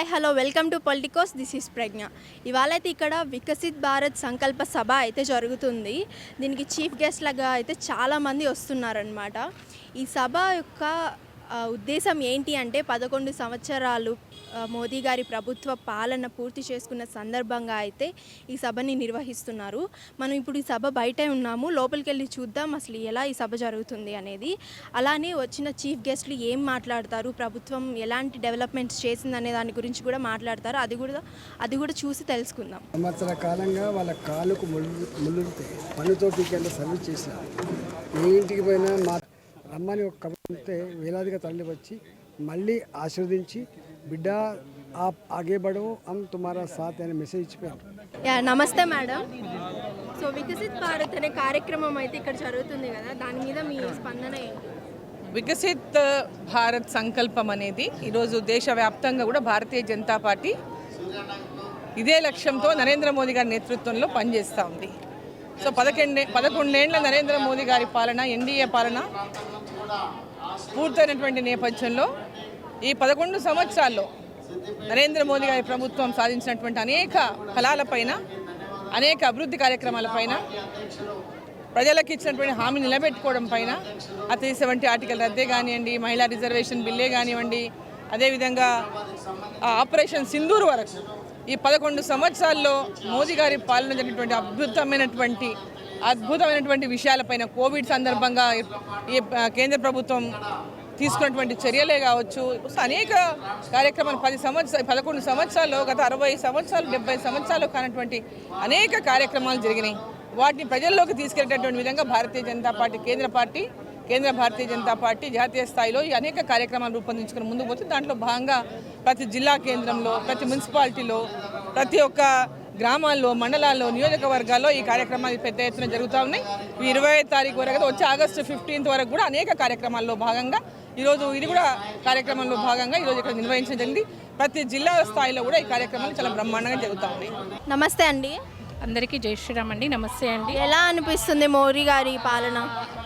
Hi hello welcome to Politicos. This is Pragna. ఇవాళ అయితే ఇక్కడ వికసిత్ భారత్ సంకల్ప సభ అయితే జరుగుతుంది. దీనికి చీఫ్ గెస్ట్ లాగా అయితే చాలామంది వస్తున్నారనమాట. ఈ సభ యొక్క ఉద్దేశం ఏంటి అంటే 11 సంవత్సరాలు మోదీ గారి ప్రభుత్వ పాలన పూర్తి చేసుకున్న సందర్భంగా అయితే ఈ సభని నిర్వహిస్తున్నారు. మనం ఇప్పుడు ఈ సభ బయటే ఉన్నాము, లోపలికి వెళ్ళి చూద్దాం అసలు ఎలా ఈ సభ జరుగుతుంది అనేది. అలానే వచ్చిన చీఫ్ గెస్ట్లు ఏం మాట్లాడతారు, ప్రభుత్వం ఎలాంటి డెవలప్మెంట్స్ చేసిందనే దాని గురించి కూడా మాట్లాడతారు. అది కూడా చూసి తెలుసుకుందాం. సంవత్సర కాలంగా వాళ్ళ కాలుకు ముళ్ళుతే పనుతో పీకెళ్ళి సర్వీస్ చేసినారు. ఏ ఇంటికి పోయినా మా రమ్మని ఒక కబుర్తే వేలాదిగా తరలి వచ్చి మళ్ళీ ఆశీర్వదించి బిడ్డ ఆప్ ఆగే బడో హమ్ తుమారా సాత్ అనే మెసేజ్ ఇచ్చిపోయారు. నమస్తే మేడం. సో వికసిత్ భారత్ అనే కార్యక్రమం అయితే ఇక్కడ జరుగుతుంది కదా, దాని మీద మీ స్పందన ఏంటి? వికసిత్ భారత్ సంకల్పం అనేది ఈరోజు దేశవ్యాప్తంగా కూడా భారతీయ జనతా పార్టీ ఇదే లక్ష్యంతో నరేంద్ర మోదీ గారి నేతృత్వంలో పనిచేస్తూ ఉంది. సో 11 నరేంద్ర మోదీ గారి పాలన, ఎన్డీఏ పాలన పూర్తయినటువంటి నేపథ్యంలో ఈ 11 సంవత్సరాల్లో నరేంద్ర మోదీ గారి ప్రభుత్వం సాధించినటువంటి అనేక ఫలాలపైన, అనేక అభివృద్ధి కార్యక్రమాలపైన, ప్రజలకు ఇచ్చినటువంటి హామీ నిలబెట్టుకోవడం పైన, అతి 70 ఆర్టికల్ రద్దే కానివ్వండి, మహిళా రిజర్వేషన్ బిల్లే కానివ్వండి, అదేవిధంగా ఆపరేషన్ సింధూర్ వరకు ఈ 11 సంవత్సరాల్లో మోదీ గారి పాలన జరిగినటువంటి అద్భుతమైనటువంటి విషయాలపైన, కోవిడ్ సందర్భంగా ఈ కేంద్ర ప్రభుత్వం తీసుకున్నటువంటి చర్యలే కావచ్చు, అనేక కార్యక్రమాలు 11 సంవత్సరాల్లో, గత 60 సంవత్సరాలు 70 సంవత్సరాలు కానటువంటి అనేక కార్యక్రమాలు జరిగినాయి. వాటిని ప్రజల్లోకి తీసుకెళ్లేటటువంటి విధంగా భారతీయ జనతా పార్టీ కేంద్ర భారతీయ జనతా పార్టీ జాతీయ స్థాయిలో ఈ అనేక కార్యక్రమాలు రూపొందించుకుని ముందుకు పోతుంది. దాంట్లో భాగంగా ప్రతి జిల్లా కేంద్రంలో, ప్రతి మున్సిపాలిటీలో, ప్రతి ఒక్క గ్రామాల్లో, మండలాల్లో, నియోజకవర్గాల్లో ఈ కార్యక్రమాలు పెద్ద ఎత్తున జరుగుతూ ఉన్నాయి. 25వ తారీఖు వరకు, వచ్చే ఆగస్టు 15th వరకు కూడా అనేక కార్యక్రమాల్లో భాగంగా ఈరోజు ఇది కూడా కార్యక్రమంలో భాగంగా ఈరోజు ఇక్కడ నిర్వహించడం జరిగింది. ప్రతి జిల్లా స్థాయిలో కూడా ఈ కార్యక్రమాలు చాలా బ్రహ్మాండంగా జరుగుతూ ఉన్నాయి. నమస్తే అండి. అందరికీ జై శ్రీరామ్ అండి. నమస్తే అండి. ఎలా అనిపిస్తుంది మోడీ గారి పాలన?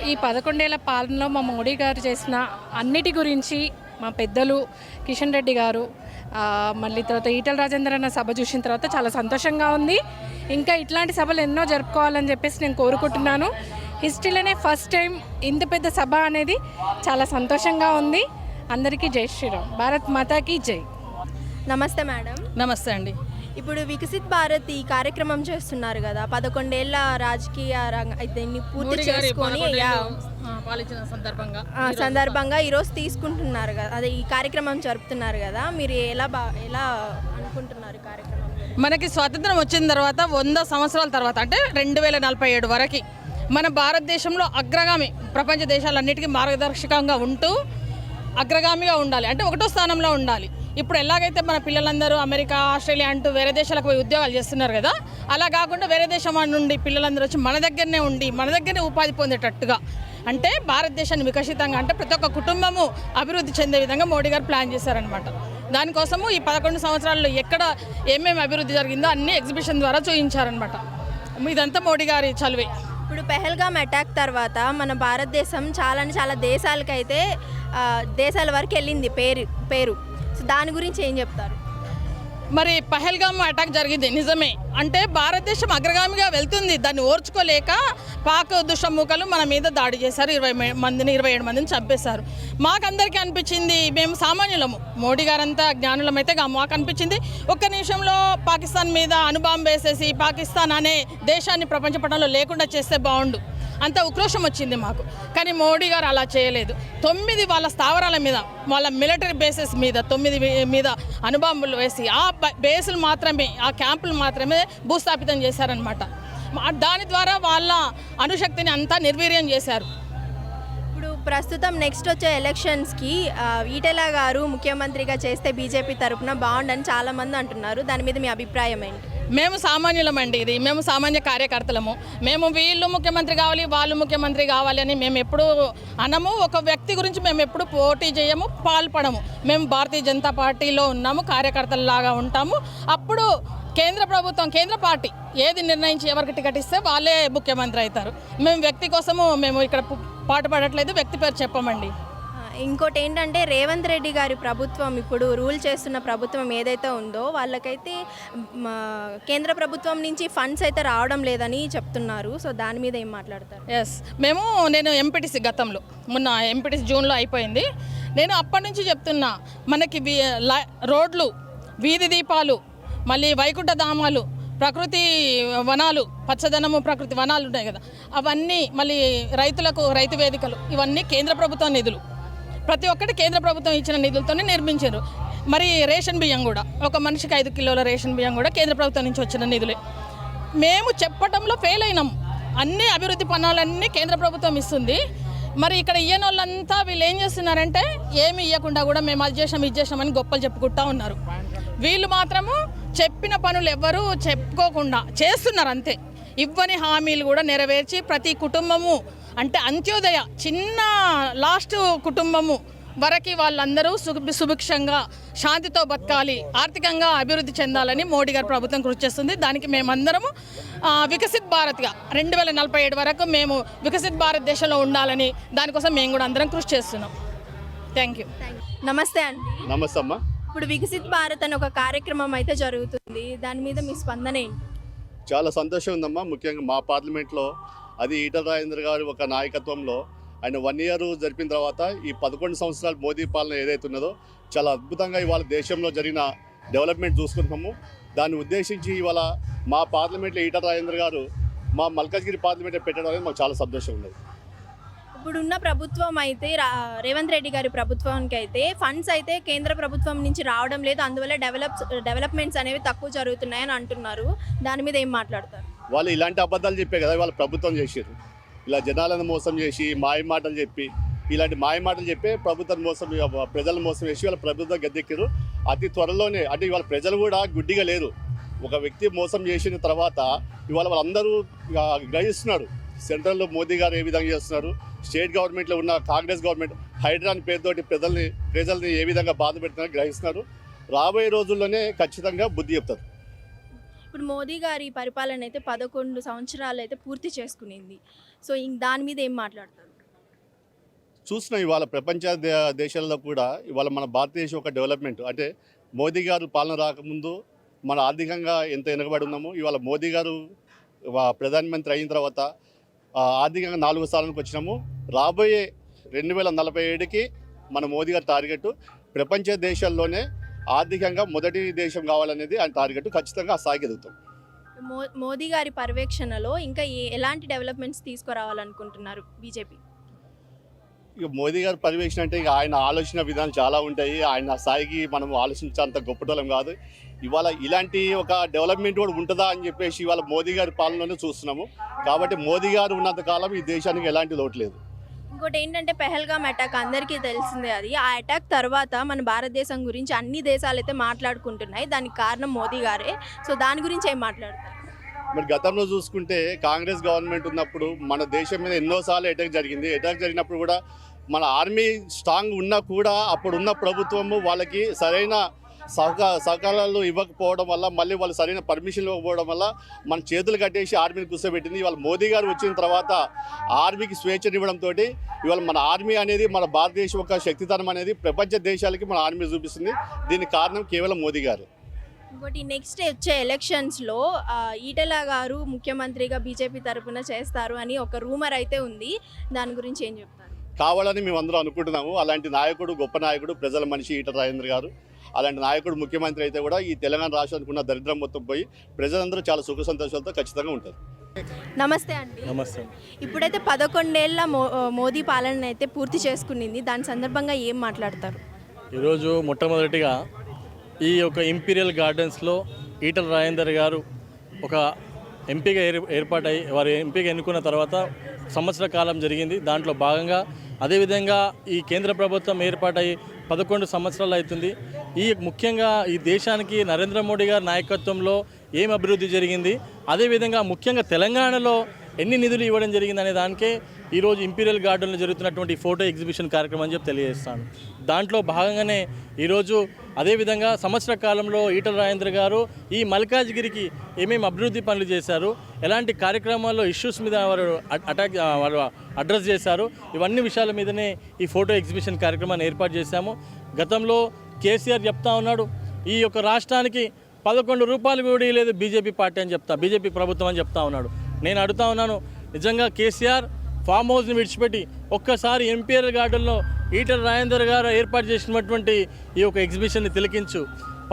ఈ 11 ఏళ్ల పాలనలో మా మోడీ గారు చేసిన అన్నిటి గురించి మా పెద్దలు కిషన్ రెడ్డి గారు, మళ్ళీ తర్వాత ఈటల రాజేందర్ అన్న సభ చూసిన తర్వాత చాలా సంతోషంగా ఉంది. ఇంకా ఇట్లాంటి సభలు ఎన్నో జరుపుకోవాలని చెప్పేసి నేను కోరుకుంటున్నాను. హిస్టరీలోనే ఫస్ట్ టైం ఇంత పెద్ద సభ అనేది చాలా సంతోషంగా ఉంది. అందరికీ జై శ్రీరామ్. భారత్ మాతాకి జై. నమస్తే మేడం. నమస్తే అండి. ఇప్పుడు వికసిత్ భారత్ ఈ కార్యక్రమం చేస్తున్నారు కదా, 11 ఏళ్ల రాజకీయ దీన్ని పూర్తి చేసుకొని సందర్భంగా ఈరోజు తీసుకుంటున్నారు కదా, అదే ఈ కార్యక్రమం జరుపుతున్నారు కదా, మీరు ఎలా అనుకుంటున్నారు కార్యక్రమం? మనకి స్వాతంత్రం వచ్చిన తర్వాత 100 సంవత్సరాల తర్వాత, అంటే 2047 వరకు మన భారతదేశంలో అగ్రగామి, ప్రపంచ దేశాలన్నిటికీ మార్గదర్శకంగా ఉంటూ అగ్రగామిగా ఉండాలి, అంటే 1వ స్థానంలో ఉండాలి. ఇప్పుడు ఎలాగైతే మన పిల్లలందరూ అమెరికా, ఆస్ట్రేలియా అంటూ వేరే దేశాలకు పోయి ఉద్యోగాలు చేస్తున్నారు కదా, అలా కాకుండా వేరే దేశం నుండి పిల్లలందరూ వచ్చి మన దగ్గరనే ఉండి మన దగ్గరనే ఉపాధి పొందేటట్టుగా, అంటే భారతదేశాన్ని వికసితంగా, అంటే ప్రతి ఒక్క కుటుంబము అభివృద్ధి చెందే విధంగా మోడీ గారు ప్లాన్ చేశారనమాట. దానికోసము ఈ 11 సంవత్సరాల్లో ఎక్కడ ఏమేమి అభివృద్ధి జరిగిందో అన్ని ఎగ్జిబిషన్ ద్వారా చూపించారనమాట. ఇదంతా మోడీ గారి చలువే. ఇప్పుడు పెహల్గామ్ అటాక్ తర్వాత మన భారతదేశం చాలా దేశాలకైతే దేశాల వరకు వెళ్ళింది పేరు. సో దాని గురించి ఏం చెప్తారు? మరి పహల్గామ్ అటాక్ జరిగింది నిజమే, అంటే భారతదేశం అగ్రగామిగా వెళ్తుంది, దాన్ని ఓర్చుకోలేక పాక్ దుష్టమూకలు మన మీద దాడి చేశారు. 27 మందిని చంపేశారు. మాకందరికీ అనిపించింది, మేము సామాన్యులము, మోడీ గారంతా జ్ఞానులం అయితే మాకు అనిపించింది, ఒక్క నిమిషంలో పాకిస్తాన్ మీద అణుబాంబు వేసేసి పాకిస్తాన్ అనే దేశాన్ని ప్రపంచ పటంలో లేకుండా చేస్తే బాగుండు, అంత ఉక్రోషం వచ్చింది మాకు. కానీ మోడీ గారు అలా చేయలేదు. 9 వాళ్ళ స్థావరాల మీద, వాళ్ళ మిలిటరీ బేసెస్ మీద 9 మీద అణుబాంబులు వేసి ఆ బేసులు మాత్రమే, ఆ క్యాంపులు మాత్రమే భూస్థాపితం చేశారనమాట. దాని ద్వారా వాళ్ళ అణుశక్తిని అంతా నిర్వీర్యం చేశారు. ఇప్పుడు ప్రస్తుతం నెక్స్ట్ వచ్చే ఎలక్షన్స్కి ఈటెల గారు ముఖ్యమంత్రిగా చేస్తే బీజేపీ తరఫున బాగుండని చాలామంది అంటున్నారు. దాని మీద మీ అభిప్రాయం ఏంటి? మేము సామాన్యులమండి, మేము సామాన్య కార్యకర్తలము. మేము వీళ్ళు ముఖ్యమంత్రి కావాలి, వాళ్ళు ముఖ్యమంత్రి కావాలి అని మేము ఎప్పుడు అనము. ఒక వ్యక్తి గురించి మేము ఎప్పుడు పోటీ చేయము, పాల్పడము. మేము భారతీయ జనతా పార్టీలో ఉన్నాము, కార్యకర్తలలాగా ఉంటాము. అప్పుడు కేంద్ర ప్రభుత్వం, కేంద్ర పార్టీ ఏది నిర్ణయించి ఎవరికి టికెట్ ఇస్తే వాళ్ళే ముఖ్యమంత్రి అవుతారు. మేము వ్యక్తి కోసము మేము ఇక్కడ పాటుపడట్లేదు, వ్యక్తి పేరు చెప్పమండి. ఇంకోటి ఏంటంటే రేవంత్ రెడ్డి గారి ప్రభుత్వం ఇప్పుడు రూల్ చేస్తున్న ప్రభుత్వం ఏదైతే ఉందో వాళ్ళకైతే కేంద్ర ప్రభుత్వం నుంచి ఫండ్స్ అయితే రావడం లేదని చెప్తున్నారు. సో దాని మీద ఏం మాట్లాడతారు? ఎస్, నేను ఎంపీటీసీ గతంలో మొన్న ఎంపీటీసీ జూన్లో అయిపోయింది. నేను అప్పటి నుంచి చెప్తున్నా, మనకి రోడ్లు, వీధి దీపాలు, మళ్ళీ వైకుంఠ ధామాలు, ప్రకృతి వనాలు, పచ్చదనము ప్రకృతి వనాలు ఉన్నాయి కదా, అవన్నీ మళ్ళీ రైతులకు రైతు వేదికలు, ఇవన్నీ కేంద్ర ప్రభుత్వం నిధులు. ప్రతి ఒక్కటి కేంద్ర ప్రభుత్వం ఇచ్చిన నిధులతోనే నిర్మించారు. మరి రేషన్ బియ్యం కూడా, ఒక మనిషికి 5 కిలోల రేషన్ బియ్యం కూడా కేంద్ర ప్రభుత్వం నుంచి వచ్చిన నిధులే. మేము చెప్పటంలో ఫెయిల్ అయినాం. అన్ని అభివృద్ధి పనులన్నీ కేంద్ర ప్రభుత్వం ఇస్తుంది. మరి ఇక్కడ ఇయ్యని వాళ్ళంతా వీళ్ళు ఏం చేస్తున్నారంటే, ఏమి ఇవ్వకుండా కూడా మేము అది చేసాం ఇది చేసామని గొప్పలు చెప్పుకుంటా ఉన్నారు. వీళ్ళు మాత్రము చెప్పిన పనులు ఎవ్వరూ చెప్పుకోకుండా చేస్తున్నారు అంతే. ఇవ్వని హామీలు కూడా నెరవేర్చి ప్రతి కుటుంబము, అంటే అంత్యోదయ చిన్న లాస్ట్ కుటుంబము వరకు వాళ్ళందరూ సుభిక్షంగా శాంతితో బతకాలి, ఆర్థికంగా అభివృద్ధి చెందాలని మోడీ గారి ప్రభుత్వం కృషి చేస్తుంది. దానికి మేమందరము వికసిత్ భారత్గా 2047 వరకు మేము వికసిత్ భారతదేశంలో ఉండాలని దానికోసం మేము కూడా అందరం కృషి చేస్తున్నాం. Thank you. నమస్తే అండి. నమస్తే అమ్మా. ఇప్పుడు వికసిత్ భారత్ అని ఒక కార్యక్రమం అయితే జరుగుతుంది, దాని మీద మీ స్పందన ఏంటి? చాలా సంతోషం ఉందమ్మా. ముఖ్యంగా మా పార్లమెంట్లో అది ఈటల రాజేందర్ గారి ఒక నాయకత్వంలో ఆయన 1 ఇయర్ జరిపిన తర్వాత ఈ 11 సంవత్సరాలు మోదీ పాలన ఏదైతే ఉన్నదో చాలా అద్భుతంగా ఇవాళ దేశంలో జరిగిన డెవలప్మెంట్ చూసుకుంటున్నాము. దాన్ని ఉద్దేశించి ఇవాళ మా పార్లమెంట్లో ఈటల రాజేందర్ గారు మా మల్కాజ్గిరి పార్లమెంట్లో పెట్టడం అనేది మాకు చాలా సంతోషం ఉంది. ఇప్పుడున్న ప్రభుత్వం అయితే రేవంత్ రెడ్డి గారి ప్రభుత్వానికి అయితే ఫండ్స్ అయితే కేంద్ర ప్రభుత్వం నుంచి రావడం లేదు, అందువల్ల డెవలప్మెంట్స్ అనేవి తక్కువ జరుగుతున్నాయని అంటున్నారు. దాని మీద ఏం మాట్లాడతారు? వాళ్ళు ఇలాంటి అబద్ధాలు చెప్పే కదా వాళ్ళ ప్రభుత్వం చేసారు. ఇలా జనాలను మోసం చేసి మాయ మాటలు చెప్పి, ఇలాంటి మాయ మాటలు చెప్పి ప్రభుత్వాన్ని మోసం, ప్రజలను మోసం చేసి వాళ్ళ ప్రభుత్వం గద్దెక్కారు. అతి త్వరలోనే, అంటే ఇవాళ ప్రజలు కూడా గుడ్డిగా లేరు. ఒక వ్యక్తి మోసం చేసిన తర్వాత ఇవాళ వాళ్ళందరూ గ్రహిస్తున్నారు. సెంట్రల్లో మోదీ గారు ఏ విధంగా చేస్తున్నారు, స్టేట్ గవర్నమెంట్లో ఉన్న కాంగ్రెస్ గవర్నమెంట్ హైడ్రా అని పేరుతోటి ప్రజల్ని ఏ విధంగా బాధ పెడుతున్నారో గ్రహిస్తున్నారు. రాబోయే రోజుల్లోనే ఖచ్చితంగా బుద్ధి చెప్తారు. ఇప్పుడు మోదీ గారి పరిపాలన అయితే 11 సంవత్సరాలు అయితే పూర్తి చేసుకునింది. సో దాని మీద ఏం మాట్లాడతారు? చూస్తున్నాం ఇవాళ ప్రపంచ దేశాల్లో కూడా ఇవాళ మన భారతదేశం ఒక డెవలప్మెంట్, అంటే మోదీ గారు పాలన రాకముందు మన ఆర్థికంగా ఎంత వెనుకబడి ఉన్నామో, ఇవాళ మోదీ గారు ప్రధానమంత్రి అయిన తర్వాత ఆర్థికంగా 4వ స్థానానికి వచ్చినాము. రాబోయే 2047కి మన మోదీ గారి టార్గెట్ ప్రపంచ దేశాల్లోనే ఆర్థికంగా మొదటి దేశం కావాలనేది ఆయన టార్గెట్. ఖచ్చితంగా ఆ స్థాయికి ఎదుగుతాం. మోదీ గారి పర్యవేక్షణలో ఇంకా ఎలాంటి డెవలప్మెంట్స్ తీసుకురావాలనుకుంటున్నారు బీజేపీ? ఇక మోదీ గారి పర్యవేక్షణ అంటే ఇక ఆయన ఆలోచన విధానం చాలా ఉంటాయి. ఆయన స్థాయికి మనం ఆలోచించేంత గొప్పటోళం కాదు. ఇవాళ ఇలాంటి ఒక డెవలప్మెంట్ కూడా ఉంటుందా అని చెప్పేసి ఇవాళ మోదీ గారి పాలనలోనే చూస్తున్నాము. కాబట్టి మోదీ గారు ఉన్నంత కాలం ఈ దేశానికి ఎలాంటి లోటు లేదు. ఇంకోటి ఏంటంటే పెహల్గామ్ అటాక్ అందరికీ తెలిసిందే. అది ఆ అటాక్ తర్వాత మన భారతదేశం గురించి అన్ని దేశాలు అయితే మాట్లాడుకుంటున్నాయి. దానికి కారణం మోదీ గారే. సో దాని గురించి ఏం మాట్లాడతారు? మరి గతంలో చూసుకుంటే కాంగ్రెస్ గవర్నమెంట్ ఉన్నప్పుడు మన దేశం మీద ఎన్నోసార్లు అటాక్ జరిగింది. అటాక్ జరిగినప్పుడు కూడా మన ఆర్మీ స్ట్రాంగ్ ఉన్నా కూడా అప్పుడున్న ప్రభుత్వము వాళ్ళకి సరైన సహకారాలు ఇవ్వకపోవడం వల్ల, మళ్ళీ వాళ్ళు సరైన పర్మిషన్ ఇవ్వకపోవడం వల్ల మన చేతులు కట్టేసి ఆర్మీని కూర్చోబెట్టింది. ఇవాళ మోదీ గారు వచ్చిన తర్వాత ఆర్మీకి స్వేచ్ఛనివ్వడంతో ఇవాళ మన ఆర్మీ అనేది, మన భారతదేశం యొక్క శక్తితనం అనేది ప్రపంచ దేశాలకి మన ఆర్మీ చూపిస్తుంది. దీనికి కారణం కేవలం మోదీ గారు. ఇంకోటి నెక్స్ట్ వచ్చే ఎలక్షన్స్లో ఈటెల గారు ముఖ్యమంత్రిగా బీజేపీ తరఫున చేస్తారు అని ఒక రూమర్ అయితే ఉంది. దాని గురించి ఏం చెప్తారు? కావాలని మేము అందరం అనుకుంటున్నాము. అలాంటి నాయకుడు, గొప్ప నాయకుడు, ప్రజల మనిషి ఈటల రాజేందర్ గారు. అలాంటి నాయకుడు ముఖ్యమంత్రి అయితే కూడా ఈ తెలంగాణ రాష్ట్రానికి ఉన్న దరిద్రం మొత్తం పోయి ప్రజలందరూ చాలా సుఖ సంతోషాలతో ఖచ్చితంగా ఉంటారు. నమస్తే అండి. నమస్తే. ఇప్పుడైతే 11 ఏళ్ల మోదీ పాలన అయితే పూర్తి చేసుకునింది. దాని సందర్భంగా ఏం మాట్లాడతారు? ఈరోజు మొట్టమొదటిగా ఈ యొక్క ఇంపీరియల్ గార్డెన్స్లో ఈటల రాజేందర్ గారు ఒక ఎంపీగా ఏర్పాటై వారు ఎంపీగా ఎన్నుకున్న తర్వాత సంవత్సర కాలం జరిగింది. దాంట్లో భాగంగా అదేవిధంగా ఈ కేంద్ర ప్రభుత్వం ఏర్పాటై 11 సంవత్సరాలు అవుతుంది. ముఖ్యంగా ఈ దేశానికి నరేంద్ర మోడీ గారి నాయకత్వంలో ఏం అభివృద్ధి జరిగింది, అదేవిధంగా ముఖ్యంగా తెలంగాణలో ఎన్ని నిధులు ఇవ్వడం జరిగింది అనే దానికే ఈరోజు ఇంపీరియల్ గార్డెన్లో జరుగుతున్నటువంటి ఫోటో ఎగ్జిబిషన్ కార్యక్రమం అని చెప్పి తెలియజేస్తాను. దాంట్లో భాగంగానే ఈరోజు అదేవిధంగా సంవత్సర కాలంలో ఈటల రాజేందర్ గారు ఈ మల్కాజ్గిరికి ఏమేమి అభివృద్ధి పనులు చేశారు, ఎలాంటి కార్యక్రమాల్లో ఇష్యూస్ మీద వారు అడ్రస్ చేశారు, ఇవన్నీ విషయాల మీదనే ఈ ఫోటో ఎగ్జిబిషన్ కార్యక్రమాన్ని ఏర్పాటు చేశాము. గతంలో కేసీఆర్ చెప్తా ఉన్నాడు, ఈ యొక్క రాష్ట్రానికి 11 రూపాయలు కూడా లేదు బీజేపీ పార్టీ అని బీజేపీ ప్రభుత్వం అని చెప్తా ఉన్నాడు. నేను అడుగుతా ఉన్నాను, నిజంగా కేసీఆర్ ఫామ్ హౌస్ని విడిచిపెట్టి ఒక్కసారి ఇంపీరియల్ గార్డెన్లో ఈటల రాజేందర్ గారు ఏర్పాటు చేసినటువంటి ఈ యొక్క ఎగ్జిబిషన్ని తిలకించు.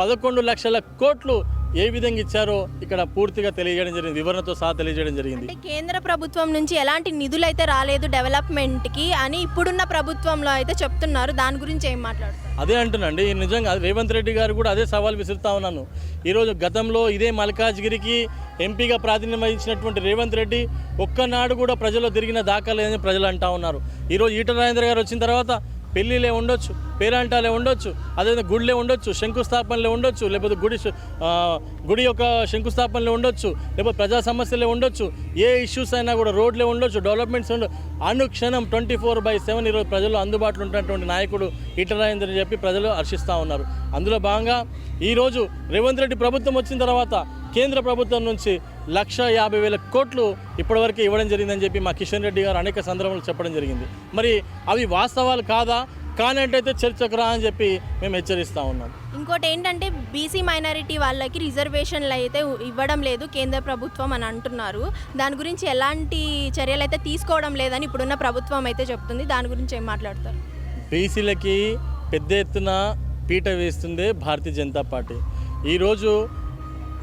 11 లక్షల కోట్లు ఏ విధంగా ఇచ్చారో ఇక్కడ పూర్తిగా తెలియజేయడం జరిగింది, వివరణతో సహా తెలియజేయడం జరిగింది. అంటే కేంద్ర ప్రభుత్వం నుంచి ఎలాంటి నిధులు అయితే రాలేదు డెవలప్మెంట్కి అని ఇప్పుడున్న ప్రభుత్వంలో అయితే చెప్తున్నారు. దాని గురించి ఏం మాట్లాడుతారు? అదే అంటున్నాండి, నిజంగా రేవంత్ రెడ్డి గారు కూడా అదే సవాల్ విసురుతా ఉన్నాను. ఈరోజు గతంలో ఇదే మల్కాజ్గిరికి ఎంపీగా ప్రాతినిధ్యం వహించినటువంటి రేవంత్ రెడ్డి ఒక్కనాడు కూడా ప్రజల్లో తిరిగిన దాఖలేదని ప్రజలు అంటా ఉన్నారు. ఈరోజు ఈటల రాజేందర్ గారు వచ్చిన తర్వాత పెళ్ళిలే ఉండొచ్చు, పేరంటాలే ఉండొచ్చు, అదేవిధంగా గుడిలే ఉండొచ్చు, శంకుస్థాపనలే ఉండొచ్చు, లేకపోతే గుడి యొక్క శంకుస్థాపనలే ఉండొచ్చు, లేకపోతే ప్రజా సమస్యలే ఉండొచ్చు, ఏ ఇష్యూస్ అయినా కూడా రోడ్లే ఉండొచ్చు, డెవలప్మెంట్స్ ఉండొచ్చు. అనుక్షణం 24/7 ఈరోజు ప్రజలు అందుబాటులో ఉన్నటువంటి నాయకుడు ఈటల రాజేందర్ అని చెప్పి ప్రజలు హర్షిస్తూ ఉన్నారు. అందులో భాగంగా ఈరోజు రేవంత్ రెడ్డి ప్రభుత్వం వచ్చిన తర్వాత కేంద్ర ప్రభుత్వం నుంచి 1,50,000 కోట్లు ఇప్పటివరకు ఇవ్వడం జరిగిందని చెప్పి మా కిషన్ రెడ్డి గారు అనేక సందర్భాలు చెప్పడం జరిగింది. మరి అవి వాస్తవాలు కాదా? కానట్టయితే చర్చకు రా అని చెప్పి మేము హెచ్చరిస్తూ ఉన్నాం. ఇంకోటి ఏంటంటే బీసీ మైనారిటీ వాళ్ళకి రిజర్వేషన్లు అయితే ఇవ్వడం లేదు కేంద్ర ప్రభుత్వం అని అంటున్నారు. దాని గురించి ఎలాంటి చర్యలు అయితే తీసుకోవడం లేదని ఇప్పుడున్న ప్రభుత్వం అయితే చెప్తుంది. దాని గురించి ఏం మాట్లాడతారు? బీసీలకి పెద్ద ఎత్తున పీట వేస్తుందే భారతీయ జనతా పార్టీ. ఈరోజు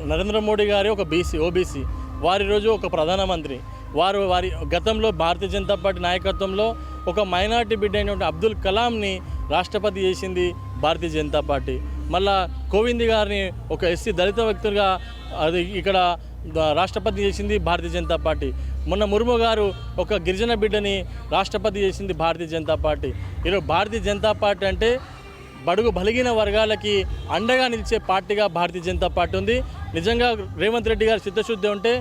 నరేంద్ర మోడీ గారి ఒక ఓబీసీ వారి రోజు ఒక ప్రధానమంత్రి, వారి గతంలో భారతీయ జనతా పార్టీ నాయకత్వంలో ఒక మైనార్టీ బిడ్డ అయినటువంటి అబ్దుల్ కలాంని రాష్ట్రపతి చేసింది భారతీయ జనతా పార్టీ. మళ్ళా కోవింద్ గారిని ఒక ఎస్సీ దళిత వ్యక్తులుగా అది ఇక్కడ రాష్ట్రపతి చేసింది భారతీయ జనతా పార్టీ. మొన్న ముర్ము గారు ఒక గిరిజన బిడ్డని రాష్ట్రపతి చేసింది భారతీయ జనతా పార్టీ. ఈరోజు భారతీయ జనతా పార్టీ అంటే బడుగు బలిగిన వర్గాలకి అండగా నిలిచే పార్టీగా భారతీయ జనతా పార్టీ ఉంది. నిజంగా రేవంత్ రెడ్డి గారు చిత్తశుద్ధి ఉంటే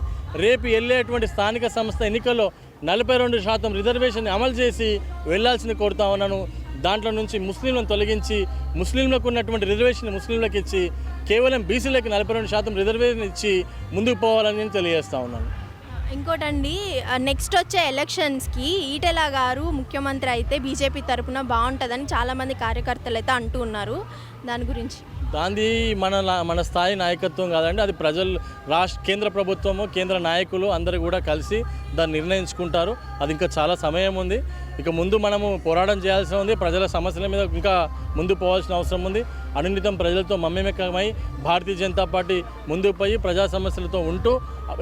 రేపు వెళ్ళేటువంటి స్థానిక సంస్థ ఎన్నికల్లో 42% రిజర్వేషన్ అమలు చేసి వెళ్లాల్సింది కోరుతా ఉన్నాను. దాంట్లో నుంచి ముస్లింలను తొలగించి ముస్లింలకు ఉన్నటువంటి రిజర్వేషన్ ముస్లింలకు ఇచ్చి కేవలం బీసీలకి 42% రిజర్వేషన్ ఇచ్చి ముందుకు పోవాలని నేను తెలియజేస్తా ఉన్నాను. ఇంకోటండి, నెక్స్ట్ వచ్చే ఎలక్షన్స్కి ఈటెల గారు ముఖ్యమంత్రి అయితే బీజేపీ తరఫున బాగుంటుందని చాలామంది కార్యకర్తలు అయితే అంటూ ఉన్నారు. దాని గురించి దాన్ని మన స్థాయి నాయకత్వం కాదండి, అది ప్రజలు కేంద్ర ప్రభుత్వము కేంద్ర నాయకులు అందరూ కూడా కలిసి దాన్ని నిర్ణయించుకుంటారు. అది ఇంకా చాలా సమయం ఉంది. ఇక ముందు మనము పోరాటం చేయాల్సి ఉంది. ప్రజల సమస్యల మీద ఇంకా ముందు పోవాల్సిన అవసరం ఉంది. అనునితం ప్రజలతో మమ్మేకమై భారతీయ జనతా పార్టీ ముందుకు పోయి ప్రజా సమస్యలతో ఉంటూ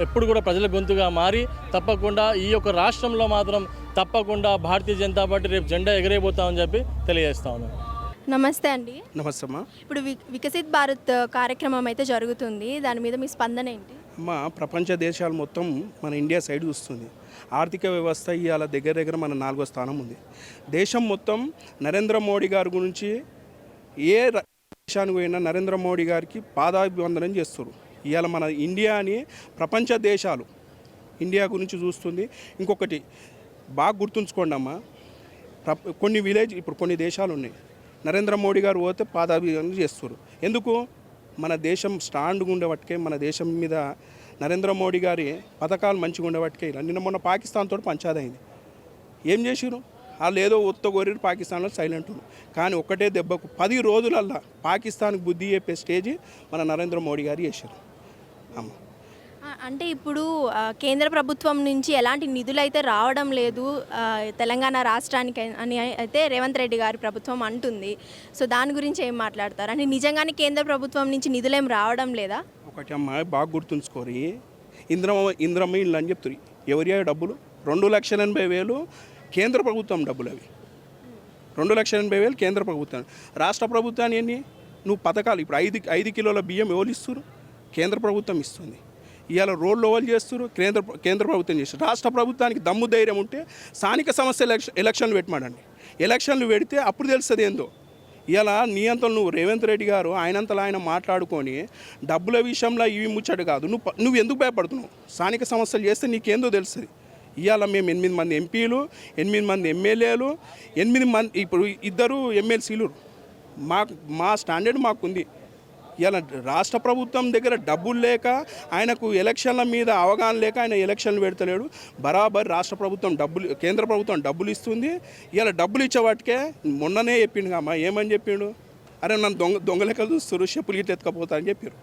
ఎప్పుడు కూడా ప్రజల గొంతుగా మారి తప్పకుండా ఈ యొక్క రాష్ట్రంలో మాత్రం తప్పకుండా భారతీయ జనతా పార్టీ రేపు జెండా ఎగరేయబోతామని చెప్పి తెలియజేస్తా ఉన్నాను. నమస్తే అండి. నమస్తే అమ్మా. ఇప్పుడు వికసిత్ భారత్ కార్యక్రమం అయితే జరుగుతుంది. దాని మీద మీ స్పందన ఏంటి? అమ్మ, ప్రపంచ దేశాలు మొత్తం మన ఇండియా సైడ్ చూస్తుంది. ఆర్థిక వ్యవస్థ ఇవాళ దగ్గర మన 4వ స్థానం ఉంది. దేశం మొత్తం నరేంద్ర మోడీ గారి గురించి ఏ దేశానికి పోయినా నరేంద్ర మోడీ గారికి పాదాభివందనం చేస్తారు. ఇవాళ మన ఇండియా అని ప్రపంచ దేశాలు ఇండియా గురించి చూస్తుంది. ఇంకొకటి బాగా గుర్తుంచుకోండి అమ్మ, ఇప్పుడు కొన్ని దేశాలు ఉన్నాయి, నరేంద్ర మోడీ గారు పోతే పాదాభివందనం చేస్తారు. ఎందుకు? మన దేశం స్ట్రాండ్గా ఉండేవాటికే, మన దేశం మీద నరేంద్ర మోడీ గారి పథకాలు మంచిగా ఉండేవాటికే. నిన్న మొన్న పాకిస్తాన్ తోటి పంచాదైంది. ఏం చేసిరు? వాళ్ళు ఏదో ఒత్తగోరి పాకిస్తాన్లో సైలెంట్ ఉన్నారు. కానీ ఒకటే దెబ్బకు 10 రోజులల్లా పాకిస్తాన్కి బుద్ధి చెప్పే స్టేజ్ మన నరేంద్ర మోడీ గారు చేశారు అమ్మ. అంటే ఇప్పుడు కేంద్ర ప్రభుత్వం నుంచి ఎలాంటి నిధులు అయితే రావడం లేదు తెలంగాణ రాష్ట్రానికి అని అయితే రేవంత్ రెడ్డి గారి ప్రభుత్వం అంటుంది. సో దాని గురించి ఏం మాట్లాడతారు? అంటే నిజంగానే కేంద్ర ప్రభుత్వం నుంచి నిధులు ఏం రావడం లేదా? ఒకటి అమ్మ బాగా గుర్తుంచుకోరి, ఇంద్రమ్మ ఇల్లు అని చెప్తారు. ఎవరి డబ్బులు? 2,80,000 కేంద్ర ప్రభుత్వం డబ్బులు. అవి 2,80,000 కేంద్ర ప్రభుత్వం. రాష్ట్ర ప్రభుత్వాన్ని ఎన్ని నువ్వు పథకాలు ఇప్పుడు 5 కిలోల బియ్యం ఎవరు ఇస్తారు? కేంద్ర ప్రభుత్వం ఇస్తుంది. ఇవాళ రోడ్లు ఓవల్ చేస్తారు, కేంద్ర ప్రభుత్వం చేస్తారు. రాష్ట్ర ప్రభుత్వానికి దమ్ము ధైర్యం ఉంటే స్థానిక సమస్య ఎలక్షన్లు పెట్టమాడండి. ఎలక్షన్లు పెడితే అప్పుడు తెలుస్తుంది ఏందో. ఇలా నీ అంతలో నువ్వు రేవంత్ రెడ్డి గారు ఆయనంతలో ఆయన మాట్లాడుకొని డబ్బుల విషయంలో ఇవి ముచ్చట కాదు. నువ్వు ఎందుకు భయపడుతున్నావు? స్థానిక సమస్యలు చేస్తే నీకేందో తెలుస్తుంది. ఇవాళ మేము 8 మంది ఎంపీలు, 8 మంది ఎమ్మెల్యేలు, 8 మంది ఇప్పుడు 2 ఎమ్మెల్సీలు. మా స్టాండర్డ్ మాకుంది. ఇలా రాష్ట్ర ప్రభుత్వం దగ్గర డబ్బులు లేక, ఆయనకు ఎలక్షన్ల మీద అవగాహన లేక ఆయన ఎలక్షన్లు పెడతలేడు. బరాబర్ రాష్ట్ర ప్రభుత్వం కేంద్ర ప్రభుత్వం డబ్బులు ఇస్తుంది. ఇలా డబ్బులు ఇచ్చే వాటికే మొన్ననే చెప్పిండు అమ్మా, ఏమని చెప్పిండు, అరే నన్ను దొంగ లెక్కలు చూస్తారు, చెప్పులు గిట్ల ఎత్తుకపోతా అని చెప్పారు.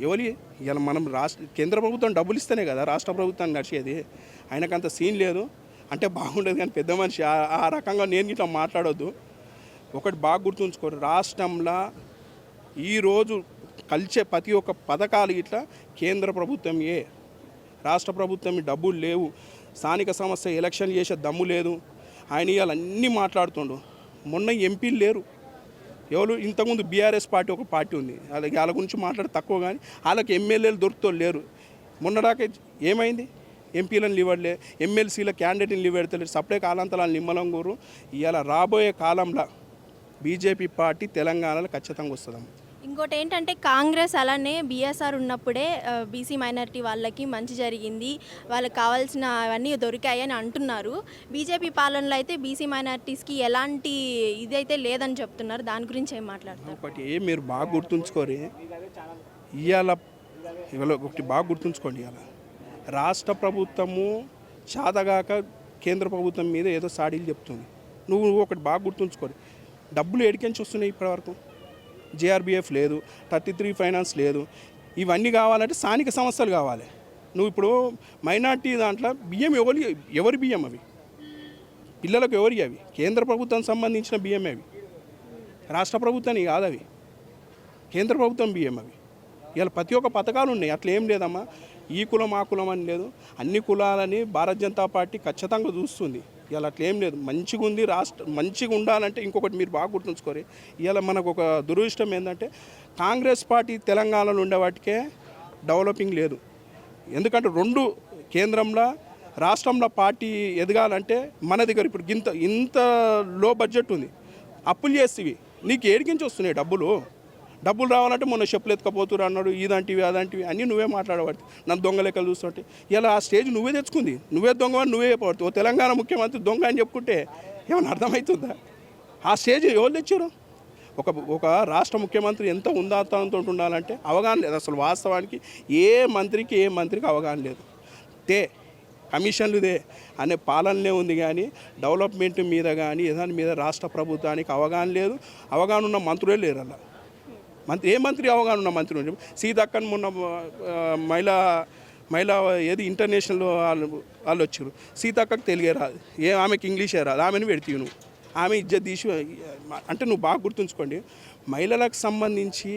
ఎవరి ఇలా మనం కేంద్ర ప్రభుత్వం డబ్బులు ఇస్తేనే కదా రాష్ట్ర ప్రభుత్వాన్ని నడిచేది. ఆయనకంత సీన్ లేదు అంటే బాగుండదు, కానీ పెద్ద మనిషి ఆ రకంగా నేను ఇట్లా మాట్లాడొద్దు. ఒకటి బాగా గుర్తుంచుకోరు, రాష్ట్రంలో ఈరోజు కలిసే ప్రతి ఒక్క పథకాలు ఇట్లా కేంద్ర ప్రభుత్వం రాష్ట్ర ప్రభుత్వం డబ్బులు లేవు, స్థానిక సంస్థ ఎలక్షన్ చేసే దమ్ము లేదు. ఆయన ఇవాళ అన్నీ మాట్లాడుతుండు. మొన్న ఎంపీలు లేరు ఎవరు, ఇంతకుముందు బీఆర్ఎస్ పార్టీ ఒక పార్టీ ఉంది, వాళ్ళ గురించి మాట్లాడే తక్కువ, కానీ వాళ్ళకి ఎమ్మెల్యేలు దొరుకుతో లేరు. మొన్నదాకా ఏమైంది, ఎంపీలను లివ్వడలే, ఎమ్మెల్సీల క్యాండిడేట్ని లివ్వెడతలేరు, సపరేట్ కాలంతలా నిమ్మలంగూరు. ఇవాళ రాబోయే కాలంలో బీజేపీ పార్టీ తెలంగాణలో ఖచ్చితంగా వస్తుందమ్మ. ఇంకోటి ఏంటంటే కాంగ్రెస్ అలానే బీఎస్ఆర్ ఉన్నప్పుడే బీసీ మైనారిటీ వాళ్ళకి మంచి జరిగింది, వాళ్ళకి కావాల్సిన అవన్నీ దొరికాయి అని అంటున్నారు. బీజేపీ పాలనలో అయితే బీసీ మైనారిటీస్కి ఎలాంటి ఇదైతే లేదని చెప్తున్నారు. దాని గురించి ఏం మాట్లాడతారు? ఒకటి మీరు బాగా గుర్తుంచుకోరు, ఇవాళ ఒకటి బాగా గుర్తుంచుకోండి, ఇవాళ రాష్ట్ర ప్రభుత్వము చాతగాక కేంద్ర ప్రభుత్వం మీద ఏదో సాడీలు చెప్తుంది. నువ్వు ఒకటి బాగా గుర్తుంచుకోరు, డబ్బులు ఎడికెంచి వస్తున్నాయి ఇప్పటివరకు. జేఆర్బీఎఫ్ లేదు, 33 ఫైనాన్స్ లేదు. ఇవన్నీ కావాలంటే స్థానిక సంస్థలు కావాలి. నువ్వు ఇప్పుడు మైనార్టీ దాంట్లో బియ్యం ఎవరి బియ్యం అవి, పిల్లలకు ఎవరి అవి, కేంద్ర ప్రభుత్వం సంబంధించిన బియ్యం అవి, రాష్ట్ర ప్రభుత్వానికి కాదు అవి, కేంద్ర ప్రభుత్వం బియ్యం అవి. ఇలా ప్రతి ఒక్క పథకాలు ఉన్నాయి, అట్లా ఏం లేదమ్మా. ఈ కులం ఆ కులం అని లేదు, అన్ని కులాలని భారతీయ జనతా పార్టీ ఖచ్చితంగా చూస్తుంది. ఇలా అట్లా ఏం లేదు, మంచిగా ఉంది మంచిగా ఉండాలంటే. ఇంకొకటి మీరు బాగా గుర్తుంచుకోరు, ఇలా మనకు ఒక దురదృష్టం ఏంటంటే కాంగ్రెస్ పార్టీ తెలంగాణలో ఉండే వాటికే డెవలపింగ్ లేదు. ఎందుకంటే 2 కేంద్రంలో రాష్ట్రంలో పార్టీ ఎదగాలంటే మన దగ్గర ఇప్పుడు ఇంత లో బడ్జెట్ ఉంది, అప్పులు చేస్తేవి నీకు ఏడికించి వస్తున్నాయి డబ్బులు రావాలంటే మొన్న చెప్పులు ఎత్తుకపోతున్నారు అన్నాడు, ఇదంటివి అదంటివి అన్నీ నువ్వే మాట్లాడబడుతుంది. నన్ను దొంగ లెక్కలు చూస్తుంటే ఇలా ఆ స్టేజ్ నువ్వే తెచ్చుకుంది, నువ్వే దొంగ అని నువ్వే చెప్పబడుతుంది. ఓ తెలంగాణ ముఖ్యమంత్రి దొంగ అని చెప్పుకుంటే ఏమైనా అర్థమవుతుందా? ఆ స్టేజ్ ఎవరు తెచ్చారు? ఒక రాష్ట్ర ముఖ్యమంత్రి ఎంత ఉందాతనంతో ఉండాలంటే అవగాహన లేదు అసలు. వాస్తవానికి ఏ మంత్రికి అవగాహన లేదు. కమిషన్లుదే అనే పాలనలే ఉంది, కానీ డెవలప్మెంట్ మీద కానీ దాని మీద రాష్ట్ర ప్రభుత్వానికి అవగాహన లేదు. అవగాహన ఉన్న మంత్రులే లేరు. అలా మంత్రి అవగాహన ఉన్న మంత్రి ఉండే సీతక్కని మొన్న మహిళా ఏది ఇంటర్నేషనల్ వాళ్ళు వచ్చారు, సీతక్కకు తెలుగే రాదు, ఆమెకి ఇంగ్లీషే రాదు, ఆమెను పెడతావు నువ్వు, ఆమె ఇజ్జత్ తీసి అంటే. నువ్వు బాగా గుర్తుంచుకోండి, మహిళలకు సంబంధించి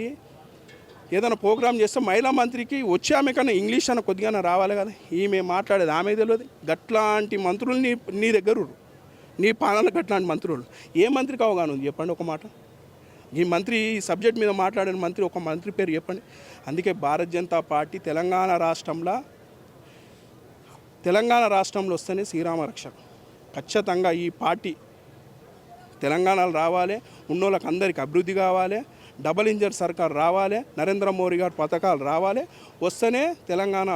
ఏదైనా ప్రోగ్రామ్ చేస్తే మహిళా మంత్రికి వచ్చి ఆమె కన్నా ఇంగ్లీష్ అన్న కొద్దిగా రావాలి కదా. ఈమె మాట్లాడేది ఆమె తెలియదు. గట్లాంటి మంత్రులు నీ దగ్గర, నీ పాలన గట్లాంటి మంత్రులు. ఏ మంత్రికి అవగాహన ఉంది చెప్పండి ఒక మాట? ఈ మంత్రి ఈ సబ్జెక్ట్ మీద మాట్లాడిన మంత్రి ఒక మంత్రి పేరు చెప్పండి. అందుకే భారతీయ జనతా పార్టీ తెలంగాణ రాష్ట్రంలో వస్తేనే శ్రీరామ రక్ష. ఖచ్చితంగా ఈ పార్టీ తెలంగాణలో రావాలి, ఉన్నోళ్ళకి అందరికీ అభివృద్ధి కావాలి, డబుల్ ఇంజన్ సర్కార్ రావాలి, నరేంద్ర మోడీ గారి పథకాలు రావాలి, వస్తేనే తెలంగాణ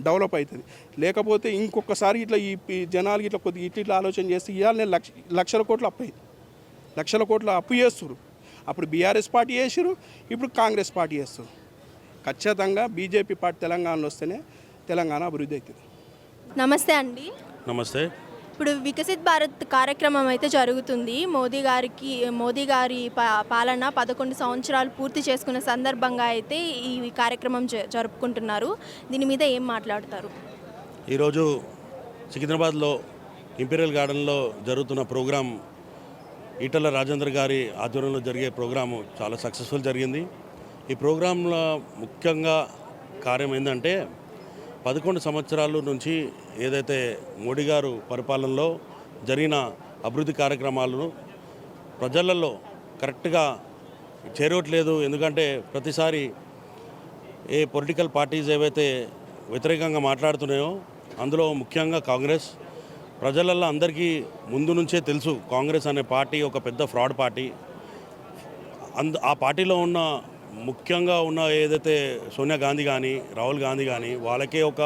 డెవలప్ అవుతుంది. లేకపోతే ఇంకొకసారి ఇట్లా ఈ జనాలకి ఇట్లా కొద్దిగా ఇట్లా ఆలోచన చేస్తే ఇవాళ నేను లక్షల కోట్లు అప్పు అయింది, లక్షల కోట్ల అప్పు చేస్తున్నారు. అప్పుడు బీఆర్ఎస్ పార్టీ చేసారు, ఇప్పుడు కాంగ్రెస్ పార్టీ చేస్తారు. ఖచ్చితంగా బీజేపీ పార్టీ తెలంగాణలో వస్తేనే తెలంగాణ అభివృద్ధి అవుతుంది. నమస్తే అండి. నమస్తే. ఇప్పుడు వికసిత్ భారత్ కార్యక్రమం అయితే జరుగుతుంది. మోదీ గారి పాలన 11 సంవత్సరాలు పూర్తి చేసుకున్న సందర్భంగా అయితే ఈ కార్యక్రమం జరుపుకుంటున్నారు. దీని మీద ఏం మాట్లాడతారు? ఈరోజు సికింద్రాబాద్లో ఇంపీరియల్ గార్డెన్లో జరుగుతున్న ప్రోగ్రాం, ఈటల రాజేందర్ గారి ఆధ్వర్యంలో జరిగే ప్రోగ్రాము చాలా సక్సెస్ఫుల్ జరిగింది. ఈ ప్రోగ్రాంలో ముఖ్యంగా కార్యం ఏంటంటే 11 సంవత్సరాల నుంచి ఏదైతే మోడీ గారు పరిపాలనలో జరిగిన అభివృద్ధి కార్యక్రమాలను ప్రజలలో కరెక్ట్గా చేరవట్లేదు. ఎందుకంటే ప్రతిసారి ఏ పొలిటికల్ పార్టీస్ ఏవైతే వ్యతిరేకంగా మాట్లాడుతున్నాయో అందులో ముఖ్యంగా కాంగ్రెస్, ప్రజలలో అందరికీ ముందు నుంచే తెలుసు కాంగ్రెస్ అనే పార్టీ ఒక పెద్ద ఫ్రాడ్ పార్టీ. ఆ పార్టీలో ఉన్న ముఖ్యంగా ఉన్న ఏదైతే సోనియా గాంధీ కానీ రాహుల్ గాంధీ కానీ వాళ్ళకే ఒక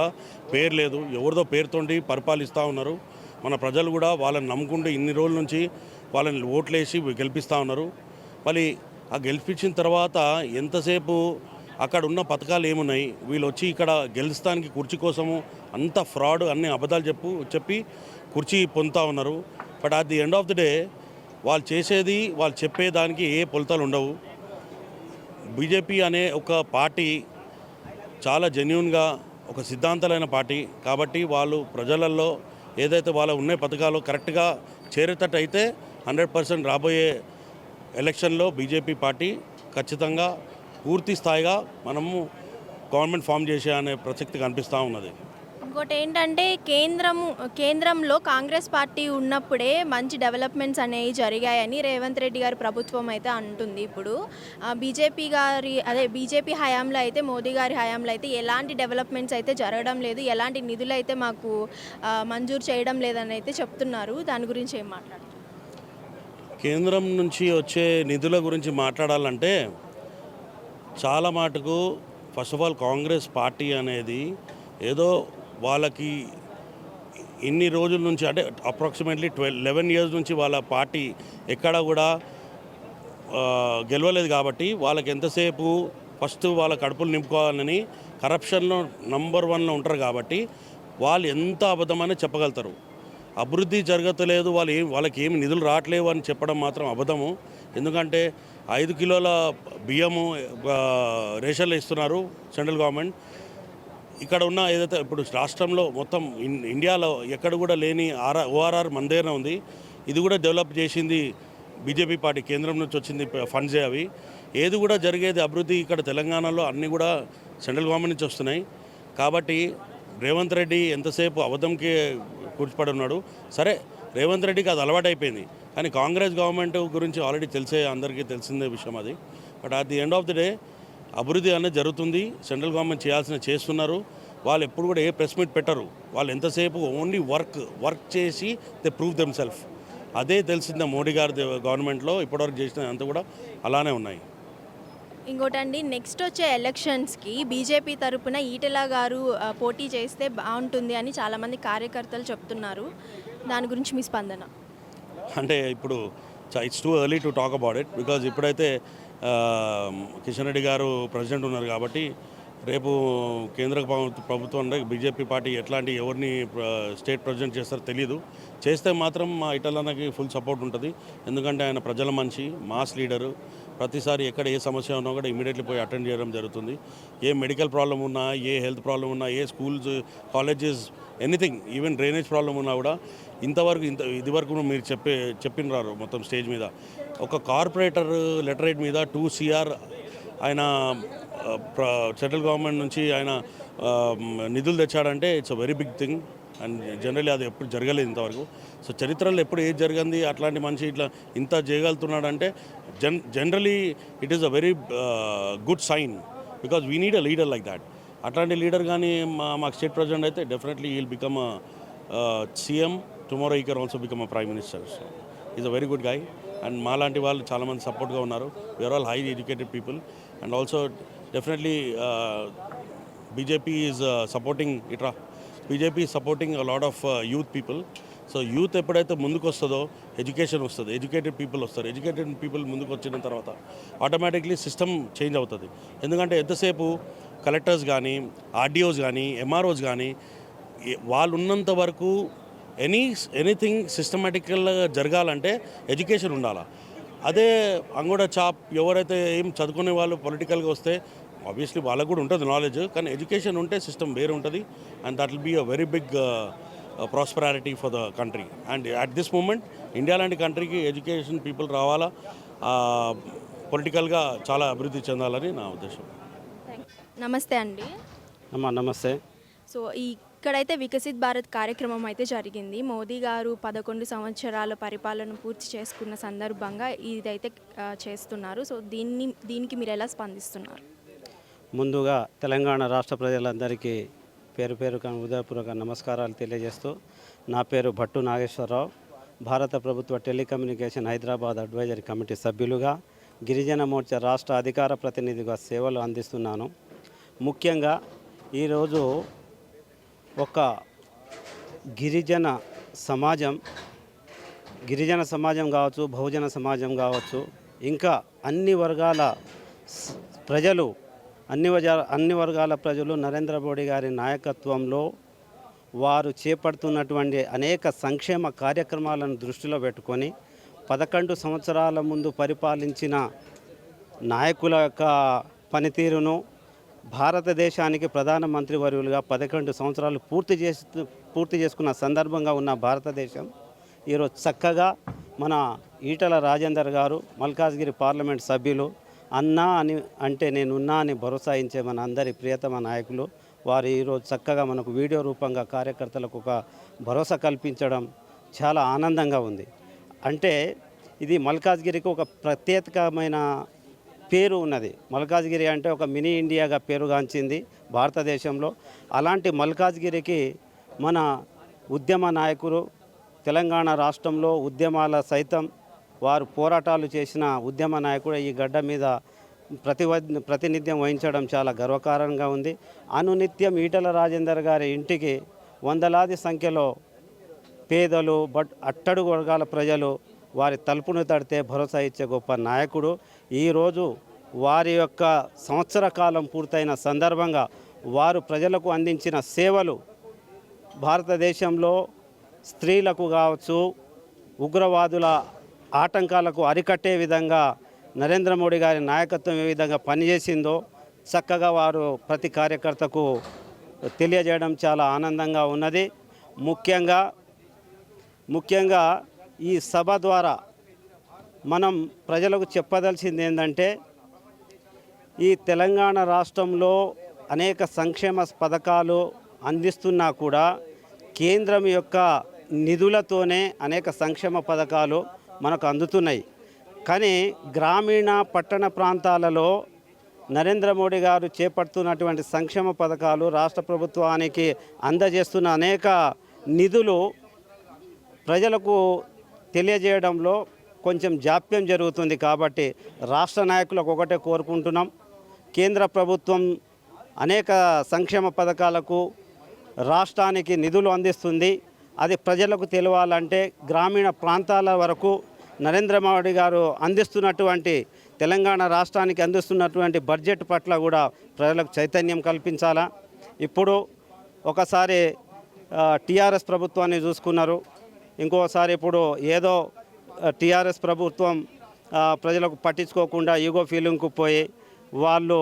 పేరు లేదు, ఎవరిదో పేరుతోటి పరిపాలిస్తూ ఉన్నారు. మన ప్రజలు కూడా వాళ్ళని నమ్ముకుంటూ ఇన్ని రోజుల నుంచి వాళ్ళని ఓట్లేసి గెలిపిస్తూ ఉన్నారు. మళ్ళీ ఆ గెలిపించిన తర్వాత ఎంతసేపు అక్కడ ఉన్న పథకాలు ఏమున్నాయి, వీళ్ళు వచ్చి ఇక్కడ గెలుస్తానికి కుర్చీ కోసము అంత ఫ్రాడ్ అన్ని అబద్ధాలు చెప్పి కుర్చీ పొందుతూ ఉన్నారు. But at the end of the day వాళ్ళు చేసేది, వాళ్ళు చెప్పేదానికి ఏ ఫలితాలు ఉండవు. బీజేపీ అనే ఒక పార్టీ చాలా జెన్యూన్గా ఒక సిద్ధాంతాలైన పార్టీ కాబట్టి వాళ్ళు ప్రజలలో ఏదైతే వాళ్ళ ఉన్న పథకాలు కరెక్ట్గా చేరేటట్టు అయితే 100% రాబోయే ఎలక్షన్లో బీజేపీ పార్టీ ఖచ్చితంగా పూర్తి స్థాయిగా మనము గవర్నమెంట్ ఫామ్ చేసే అనే ప్రసక్తి కనిపిస్తూ ఉన్నది. ఇంకోటి ఏంటంటే కేంద్రంలో కాంగ్రెస్ పార్టీ ఉన్నప్పుడే మంచి డెవలప్మెంట్స్ అనేవి జరిగాయని రేవంత్ రెడ్డి గారి ప్రభుత్వం అయితే అంటుంది. ఇప్పుడు బీజేపీ హయాంలో అయితే, మోదీ గారి హయాంలో అయితే ఎలాంటి డెవలప్మెంట్స్ అయితే జరగడం లేదు, ఎలాంటి నిధులు అయితే మాకు మంజూరు చేయడం లేదని అయితే చెప్తున్నారు. దాని గురించి ఏం మాట్లాడారు? కేంద్రం నుంచి వచ్చే నిధుల గురించి మాట్లాడాలంటే చాలా మటుకు first of all Congress party అనేది ఏదో వాళ్ళకి ఇన్ని రోజుల నుంచి అంటే అప్రాక్సిమేట్లీ 11 years నుంచి వాళ్ళ పార్టీ ఎక్కడ కూడా గెలవలేదు కాబట్టి వాళ్ళకి ఎంతసేపు ఫస్ట్ వాళ్ళ కడుపులు నింపుకోవాలని కరప్షన్లో నంబర్ 1లో ఉంటారు కాబట్టి వాళ్ళు ఎంత అబద్ధమని చెప్పగలుగుతారు. అభివృద్ధి జరగట్లేదు, వాళ్ళకి ఏమి నిధులు రావట్లేవు అని చెప్పడం మాత్రం అబద్ధము. ఎందుకంటే 5 కిలోల బియ్యము రేషన్లు ఇస్తున్నారు సెంట్రల్ గవర్నమెంట్. ఇక్కడ ఉన్న ఏదైతే ఇప్పుడు రాష్ట్రంలో మొత్తం ఇండియాలో ఎక్కడ కూడా లేని ఓఆర్ఆర్ మన దగ్గర ఉంది. ఇది కూడా డెవలప్ చేసింది బీజేపీ పార్టీ, కేంద్రం నుంచి వచ్చింది ఫండ్సే అవి. ఏది కూడా జరిగేది అభివృద్ధి ఇక్కడ తెలంగాణలో అన్నీ కూడా సెంట్రల్ గవర్నమెంట్ నుంచి వస్తున్నాయి. కాబట్టి రేవంత్ రెడ్డి ఎంతసేపు అబద్ధంకి కూర్చుపడి ఉన్నాడు. సరే, రేవంత్ రెడ్డికి అది అలవాటు అయిపోయింది, కానీ కాంగ్రెస్ గవర్నమెంట్ గురించి ఆల్రెడీ అందరికీ తెలిసిందే విషయం అది. But at the end of the day అభివృద్ధి అనేది జరుగుతుంది. సెంట్రల్ గవర్నమెంట్ చేస్తున్నారు. వాళ్ళు ఎప్పుడు కూడా ఏ ప్రెస్ మీట్ పెట్టరు. వాళ్ళు ఎంతసేపు ఓన్లీ వర్క్ చేసి దే ప్రూవ్ దెమ్ సెల్ఫ్. అదే తెలిసిందే మోడీ గారి గవర్నమెంట్లో ఇప్పటివరకు చేసిన అంతా కూడా అలానే ఉన్నాయి. ఇంకోటండి, నెక్స్ట్ వచ్చే ఎలక్షన్స్కి బీజేపీ తరపున ఈటెల గారు పోటీ చేస్తే బాగుంటుంది అని చాలామంది కార్యకర్తలు చెప్తున్నారు. దాని గురించి మీ స్పందన? అంటే ఇప్పుడు it's too early to talk about it, because ఇప్పుడైతే కిషన్ రెడ్డి గారు ప్రెసిడెంట్ ఉన్నారు కాబట్టి రేపు కేంద్ర ప్రభుత్వం బీజేపీ పార్టీ ఎవరిని స్టేట్ ప్రెసిడెంట్ చేస్తారో తెలీదు. చేస్తే మాత్రం మా ఈటెలకి ఫుల్ సపోర్ట్ ఉంటుంది. ఎందుకంటే ఆయన ప్రజల మనిషి, మాస్ లీడరు. ప్రతిసారి ఎక్కడ ఏ సమస్య ఉన్నా కూడా ఇమీడియట్లీ పోయి అటెండ్ చేయడం జరుగుతుంది. ఏ మెడికల్ ప్రాబ్లం ఉన్నా, ఏ హెల్త్ ప్రాబ్లం ఉన్నా, ఏ schools, colleges, anything, even drainage problem ఉన్నా కూడా ఇదివరకు మీరు చెప్పినారు మొత్తం స్టేజ్ మీద ఒక కార్పొరేటర్ లెటరేట్ మీద 2 CR ఆయన సెంట్రల్ గవర్నమెంట్ నుంచి ఆయన నిధులు తెచ్చాడంటే it's a very big thing. And generally అది ఎప్పుడు జరగలేదు ఇంతవరకు. సో చరిత్రలో ఎప్పుడు ఏది జరిగింది అట్లాంటి మనిషి ఇంత చేయగలుగుతున్నాడంటే generally it is a very good sign, because we need a leader like that. అట్లాంటి లీడర్ కానీ మాకు స్టేట్ ప్రెసిడెంట్ అయితే definitely he'll become CM. Tomorrow he can also become a prime minister. So is a very good guy. And మాలాంటి వాళ్ళు చాలామంది సపోర్ట్గా ఉన్నారు. We are all highly educated people. And also definitely BJP is supporting BJP is supporting a lot of youth people. So youth ఎప్పుడైతే ముందుకు వస్తుందో education వస్తుంది, educated people వస్తారు. ఎడ్యుకేటెడ్ పీపుల్ ముందుకు వచ్చిన తర్వాత ఆటోమేటిక్లీ సిస్టమ్ చేంజ్ అవుతుంది. ఎందుకంటే ఎంతసేపు కలెక్టర్స్ కానీ, ఆర్డీఓస్ కానీ, MROs కానీ వాళ్ళు ఉన్నంత వరకు ఎనీథింగ్ సిస్టమేటికల్గా జరగాలంటే ఎడ్యుకేషన్ ఉండాలి. అదే అంగూడ చాప్ ఎవరైతే ఏం చదువుకునే వాళ్ళు పొలిటికల్గా వస్తే ఆబ్వియస్లీ వాళ్ళకు కూడా ఉంటుంది నాలెడ్జ్, కానీ ఎడ్యుకేషన్ ఉంటే సిస్టమ్ వేరే ఉంటుంది. And that will be a very big prosperity for the country. And at this moment India లాంటి కంట్రీకి ఎడ్యుకేషన్ పీపుల్ రావాలా, పొలిటికల్గా చాలా అభివృద్ధి చెందాలని నా ఉద్దేశం. నమస్తే అండి. నమస్తే. సో ఇక్కడైతే వికసిత్ భారత్ కార్యక్రమం అయితే జరిగింది. మోదీ గారు 11 సంవత్సరాల పరిపాలన పూర్తి చేసుకున్న సందర్భంగా ఇదైతే చేస్తున్నారు. సో దీనికి మీరు ఎలా స్పందిస్తున్నారు? ముందుగా తెలంగాణ రాష్ట్ర ప్రజలందరికీ పేరు హృదయపూర్వక నమస్కారాలు తెలియజేస్తూ, నా పేరు భట్టు నాగేశ్వరరావు. భారత ప్రభుత్వ టెలికమ్యూనికేషన్ హైదరాబాద్ అడ్వైజరీ కమిటీ సభ్యులుగా గిరిజన మోర్చా రాష్ట్ర అధికార ప్రతినిధిగా సేవలు అందిస్తున్నాను. ముఖ్యంగా ఈరోజు ఒక గిరిజన సమాజం కావచ్చు, బహుజన సమాజం కావచ్చు, ఇంకా అన్ని వర్గాల ప్రజలు అన్ని వర్గాల ప్రజలు నరేంద్ర మోడీ గారి నాయకత్వంలో వారు చేపడుతున్నటువంటి అనేక సంక్షేమ కార్యక్రమాలను దృష్టిలో పెట్టుకొని 11 సంవత్సరాల ముందు పరిపాలించిన నాయకుల యొక్క పనితీరును భారతదేశానికి ప్రధానమంత్రి వర్యులుగా 11 సంవత్సరాలు పూర్తి చేసుకున్న సందర్భంగా ఉన్న భారతదేశం ఈరోజు చక్కగా మన ఈటల రాజేందర్ గారు, మల్కాజ్గిరి పార్లమెంట్ సభ్యులు అన్నా అని అంటే నేనున్నా అని భరోసా ఇచ్చే మన అందరి ప్రియతమ నాయకులు వారు ఈరోజు చక్కగా మనకు వీడియో రూపంగా కార్యకర్తలకు ఒక భరోసా కల్పించడం చాలా ఆనందంగా ఉంది. అంటే ఇది మల్కాజ్గిరికి ఒక ప్రత్యేకమైన పేరు ఉన్నది. మల్కాజ్గిరి అంటే ఒక మినీ ఇండియాగా పేరుగాంచింది భారతదేశంలో. అలాంటి మల్కాజ్గిరికి మన ఉద్యమ నాయకులు తెలంగాణ రాష్ట్రంలో ఉద్యమాల సైతం వారు పోరాటాలు చేసిన ఉద్యమ నాయకుడు ఈ గడ్డ మీద ప్రాతినిధ్యం వహించడం చాలా గర్వకారణంగా ఉంది. అనునిత్యం ఈటల రాజేందర్ గారి ఇంటికి వందలాది సంఖ్యలో పేదలు అట్టడుగు వర్గాల ప్రజలు వారి తలుపును తడితే భరోసా ఇచ్చే గొప్ప నాయకుడు. ఈరోజు వారి యొక్క సంవత్సర కాలం పూర్తయిన సందర్భంగా వారు ప్రజలకు అందించిన సేవలు భారతదేశంలో స్త్రీలకు కావచ్చు, ఉగ్రవాదుల ఆటంకాలకు అరికట్టే విధంగా నరేంద్ర మోడీ గారి నాయకత్వం ఏ విధంగా పనిచేసిందో చక్కగా వారు ప్రతి కార్యకర్తకు తెలియజేయడం చాలా ఆనందంగా ఉన్నది. ముఖ్యంగా ఈ సభ ద్వారా మనం ప్రజలకు చెప్పదలసింది ఏంటంటే, ఈ తెలంగాణ రాష్ట్రంలో అనేక సంక్షేమ పథకాలు అందిస్తున్నా కూడా కేంద్రం యొక్క నిధులతోనే అనేక సంక్షేమ పథకాలు మనకు అందుతున్నాయి. కానీ గ్రామీణ పట్టణ ప్రాంతాలలో నరేంద్ర మోడీ గారు చేపడుతున్నటువంటి సంక్షేమ పథకాలు రాష్ట్ర ప్రభుత్వానికి అందజేస్తున్న అనేక నిధులు ప్రజలకు తెలియజేయడంలో కొంచెం జాప్యం జరుగుతుంది. కాబట్టి రాష్ట్ర నాయకులకు ఒకటే కోరుకుంటున్నాం, కేంద్ర ప్రభుత్వం అనేక సంక్షేమ పథకాలకు రాష్ట్రానికి నిధులు అందిస్తుంది. అది ప్రజలకు తెలియాలంటే గ్రామీణ ప్రాంతాల వరకు నరేంద్ర మోడీ గారు అందిస్తున్నటువంటి తెలంగాణ రాష్ట్రానికి అందిస్తున్నటువంటి బడ్జెట్ పట్ల కూడా ప్రజలకు చైతన్యం కల్పించాలా. ఇప్పుడు ఒకసారి టీఆర్ఎస్ ప్రభుత్వాన్ని చూసుకున్నారు, ఇంకోసారి ఇప్పుడు ఏదో టీఆర్ఎస్ ప్రభుత్వం ప్రజలకు పట్టించుకోకుండా ఈగో ఫీలింగ్కు పోయి వాళ్ళు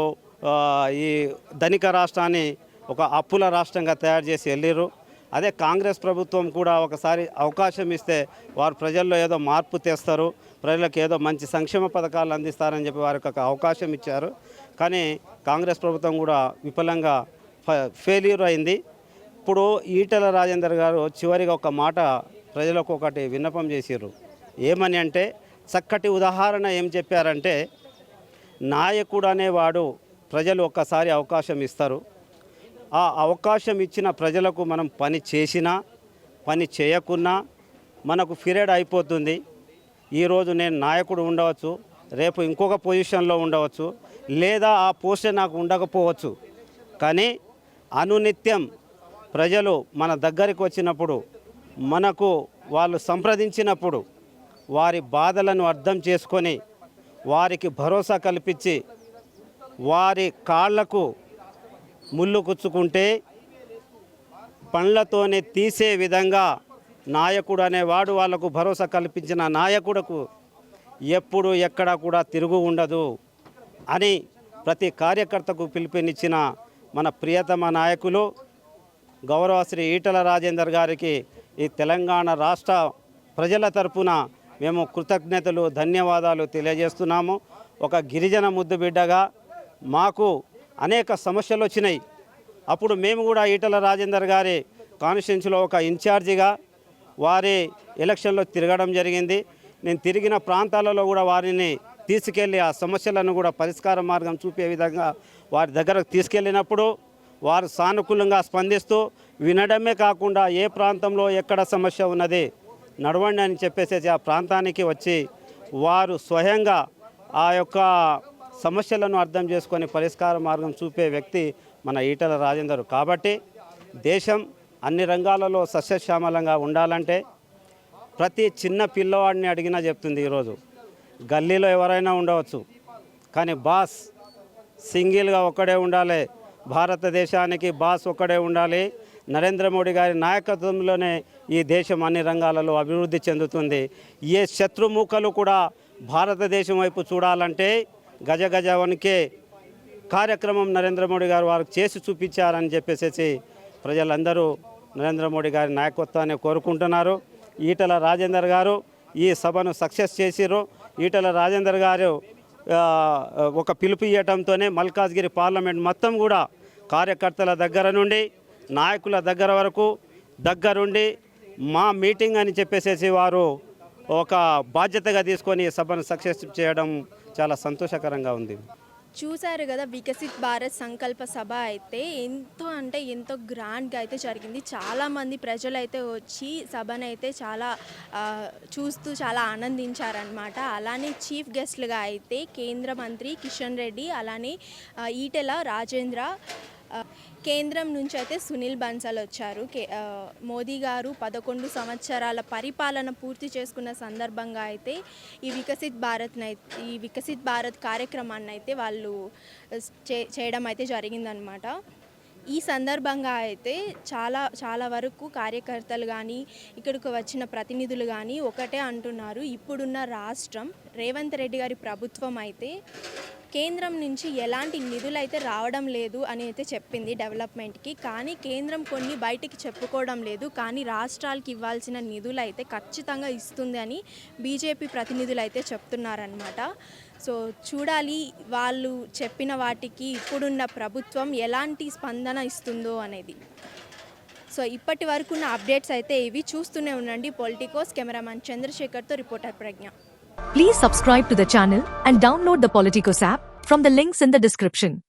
ఈ ధనిక రాష్ట్రాన్ని ఒక అప్పుల రాష్ట్రంగా తయారు చేసి వెళ్ళారు. అదే కాంగ్రెస్ ప్రభుత్వం కూడా ఒకసారి అవకాశం ఇస్తే వారు ప్రజల్లో ఏదో మార్పు తెస్తారు, ప్రజలకు ఏదో మంచి సంక్షేమ పథకాలు అందిస్తారని చెప్పి వారికి ఒక అవకాశం ఇచ్చారు. కానీ కాంగ్రెస్ ప్రభుత్వం కూడా విఫలంగా ఫెయిల్యూర్ అయింది. ఇప్పుడు ఈటల రాజేందర్ గారు చివరిగా ఒక మాట ప్రజలకు ఒకటి విన్నపం చేశారు. ఏమని అంటే, చక్కటి ఉదాహరణ ఏం చెప్పారంటే, నాయకుడు అనేవాడు ప్రజలు ఒక్కసారి అవకాశం ఇస్తారు, ఆ అవకాశం ఇచ్చిన ప్రజలకు మనం పని చేసినా పని చేయకున్నా మనకు పీరియడ్ అయిపోతుంది. ఈరోజు నేను నాయకుడు ఉండవచ్చు, రేపు ఇంకొక పొజిషన్లో ఉండవచ్చు, లేదా ఆ పోస్టే నాకు ఉండకపోవచ్చు. కానీ అనునిత్యం ప్రజలు మన దగ్గరికి వచ్చినప్పుడు, మనకు వాళ్ళు సంప్రదించినప్పుడు వారి బాధలను అర్థం చేసుకొని వారికి భరోసా కల్పించి వారి కాళ్లకు ముళ్ళు కుచ్చుకుంటే పండ్లతోనే తీసే విధంగా నాయకుడు అనేవాడు వాళ్లకు భరోసా కల్పించిన నాయకుడుకు ఎప్పుడు ఎక్కడ కూడా తిరుగు ఉండదు అని ప్రతి కార్యకర్తకు పిలుపునిచ్చిన మన ప్రియతమ నాయకులు గౌరవ శ్రీ ఈటల రాజేందర్ గారికి ఈ తెలంగాణ రాష్ట్ర ప్రజల తరపున మేము కృతజ్ఞతలు, ధన్యవాదాలు తెలియజేస్తున్నాము. ఒక గిరిజన ముద్దుబిడ్డగా మాకు అనేక సమస్యలు వచ్చినాయి. అప్పుడు మేము కూడా ఈటల రాజేందర్ గారి కాన్స్టిట్యున్సీలో ఒక ఇన్ఛార్జిగా వారి ఎలక్షన్లో తిరగడం జరిగింది. నేను తిరిగిన ప్రాంతాలలో కూడా వారిని తీసుకెళ్ళి ఆ సమస్యలను కూడా పరిష్కార మార్గం చూపే విధంగా వారి దగ్గరకు తీసుకెళ్ళినప్పుడు వారు సానుకూలంగా స్పందిస్తూ వినడమే కాకుండా ఏ ప్రాంతంలో ఎక్కడ సమస్య ఉన్నది నడవండి అని చెప్పేసి ఆ ప్రాంతానికి వచ్చి వారు స్వయంగా ఆ యొక్క సమస్యలను అర్థం చేసుకొని పరిష్కార మార్గం చూపే వ్యక్తి మన ఈటల రాజేందర్. కాబట్టి దేశం అన్ని రంగాలలో సస్యశ్యామలంగా ఉండాలంటే ప్రతి చిన్న పిల్లవాడిని అడిగినా చెప్తుంది. ఈరోజు గల్లీలో ఎవరైనా ఉండవచ్చు, కానీ బాస్ సింగిల్గా ఒక్కడే ఉండాలి. భారతదేశానికి బాస్ ఒక్కడే ఉండాలి. నరేంద్ర మోడీ గారి నాయకత్వంలోనే ఈ దేశం అన్ని రంగాలలో అభివృద్ధి చెందుతుంది. ఏ శత్రుముఖలు కూడా భారతదేశం వైపు చూడాలంటే గజ గజ వణికే కార్యక్రమం నరేంద్ర మోడీ గారు వారికి చేసి చూపించారని చెప్పేసి ప్రజలందరూ నరేంద్ర మోడీ గారి నాయకత్వాన్ని కోరుకుంటున్నారు. ఈటల రాజేందర్ గారు ఈ సభను సక్సెస్ చేసిర్రు. ఈటల రాజేందర్ గారు ఒక పిలుపు ఇవ్వటంతోనే మల్కాజ్గిరి పార్లమెంట్ మొత్తం కూడా కార్యకర్తల దగ్గర నుండి నాయకుల దగ్గర వరకు దగ్గరుండి మా మీటింగ్ అని చెప్పేసి వారు ఒక బాధ్యతగా తీసుకొని ఈ సభను సక్సెస్ చేయడం చాలా సంతోషకరంగా ఉంది. చూశారు కదా, వికసిత్ భారత్ సంకల్ప సభ అయితే ఎంతో గ్రాండ్గా అయితే జరిగింది. చాలామంది ప్రజలు అయితే వచ్చి సభనైతే చాలా చూస్తూ చాలా ఆనందించారనమాట. అలానే చీఫ్ గెస్ట్లుగా అయితే కేంద్ర మంత్రి కిషన్ రెడ్డి, అలానే ఈటెల రాజేంద్ర, కేంద్రం నుంచి అయితే సునీల్ బన్సల్ వచ్చారు. మోదీ గారు 11 సంవత్సరాల పరిపాలన పూర్తి చేసుకున్న సందర్భంగా అయితే ఈ వికసిత్ భారత్ కార్యక్రమాన్ని అయితే వాళ్ళు చేయడం అయితే జరిగిందనమాట. ఈ సందర్భంగా అయితే చాలా వరకు కార్యకర్తలు కానీ ఇక్కడికి వచ్చిన ప్రతినిధులు కానీ ఒకటే అంటున్నారు, ఇప్పుడున్న రాష్ట్రం రేవంత్ రెడ్డి గారి ప్రభుత్వం అయితే కేంద్రం నుంచి ఎలాంటి నిధులు అయితే రావడం లేదు అని అయితే చెప్పింది డెవలప్మెంట్కి. కానీ కేంద్రం కొన్ని బయటికి చెప్పుకోవడం లేదు, కానీ రాష్ట్రాలకు ఇవ్వాల్సిన నిధులు అయితే ఖచ్చితంగా ఇస్తుంది అని బీజేపీ ప్రతినిధులు అయితే చెప్తున్నారనమాట. సో చూడాలి వాళ్ళు చెప్పిన వాటికి ఇప్పుడున్న ప్రభుత్వం ఎలాంటి స్పందన ఇస్తుందో అనేది. సో ఇప్పటి వరకు ఉన్న అప్డేట్స్ అయితే ఇవి. చూస్తూనే ఉండండి పొలిటికోస్. కెమెరామ్యాన్ చంద్రశేఖర్తో reporter Pragna. Please subscribe to the channel and download the Politicos app from the links in the description.